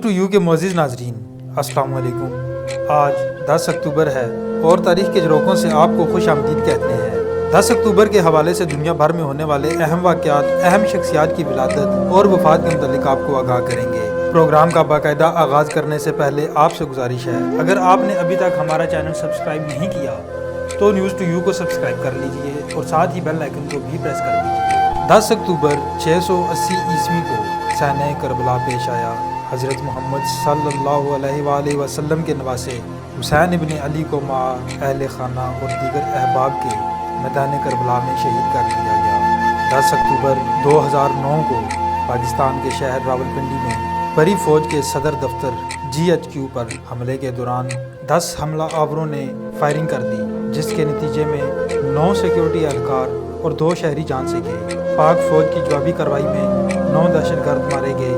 To you کے معزز ناظرین السلام علیکم۔ آج 10 اکتوبر ہے اور تاریخ کے جھروکوں سے آپ کو خوش آمدید کہتے ہیں۔ 10 اکتوبر کے حوالے سے دنیا بھر میں ہونے والے اہم واقعات، اہم شخصیات کی ولادت اور وفات کے متعلق آپ کو آگاہ کریں گے۔ پروگرام کا باقاعدہ آغاز کرنے سے پہلے آپ سے گزارش ہے، اگر آپ نے ابھی تک ہمارا چینل سبسکرائب نہیں کیا تو نیوز ٹو یو کو سبسکرائب کر لیجئے اور ساتھ ہی بیل آئیکن کو بھی پریس کر دیجئے۔ 10 اکتوبر 680 عیسوی کو صحنہ کربلا پیش آیا۔ حضرت محمد صلی اللہ علیہ وآلہ وسلم کے نواسے حسین ابن علی کو مع اہل خانہ اور دیگر احباب کے میدان کربلا میں شہید کر دیا گیا۔ 10 اکتوبر 2009 کو پاکستان کے شہر راولپنڈی میں پری فوج کے صدر دفتر GHQ پر حملے کے دوران 10 حملہ آوروں نے فائرنگ کر دی، جس کے نتیجے میں 9 سیکیورٹی اہلکار اور 2 شہری جان سے گئے۔ پاک فوج کی جوابی کارروائی میں 9 دہشت گرد مارے گئے۔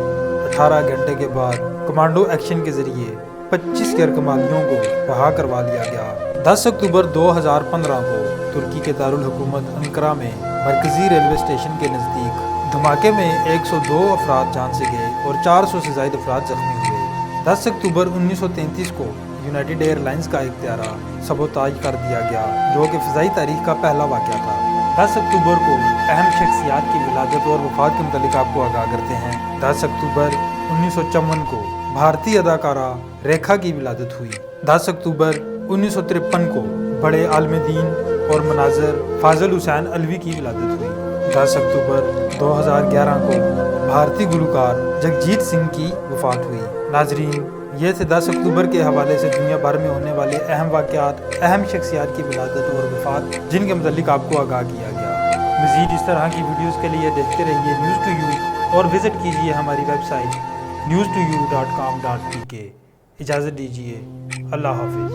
18 گھنٹے کے بعد کمانڈو ایکشن کے ذریعے 25 غیر کمالیوں کو رہا کروا لیا گیا۔ 10 اکتوبر 2015 کو ترکی کے دارالحکومت انقرہ میں مرکزی ریلوے اسٹیشن کے نزدیک دھماکے میں 102 افراد جان سے گئے اور 400 سے زائد افراد زخمی ہوئے۔ 10 اکتوبر 1933 کو یونائیٹڈ ایئر لائنز کا ایک طیارہ سبوتاژ کر دیا گیا، جو کہ فضائی تاریخ کا پہلا واقعہ تھا۔ 10 اکتوبر کو اہم شخصیات کی ولادت اور وفات کے متعلق آپ کو آگاہ کرتے ہیں۔ 10 اکتوبر 1954 کو بھارتی اداکارہ ریکھا کی ولادت ہوئی۔ 10 اکتوبر 1953 کو بڑے عالم دین اور مناظر فاضل حسین علوی کی ولادت ہوئی۔ 10 اکتوبر 2011 کو بھارتی گلوکار جگجیت سنگھ کی وفات ہوئی۔ ناظرین، یہ تھے 10 اکتوبر کے حوالے سے دنیا بھر میں ہونے والے اہم واقعات، اہم شخصیات کی ولادت اور وفات جن کے متعلق آپ کو آگاہ کیا گیا۔ مزید اس طرح کی ویڈیوز کے لیے دیکھتے رہیے نیوز ٹو یو اور وزٹ کیجیے ہماری ویب سائٹ news2u.com.pk۔ اجازت دیجیے، اللہ حافظ۔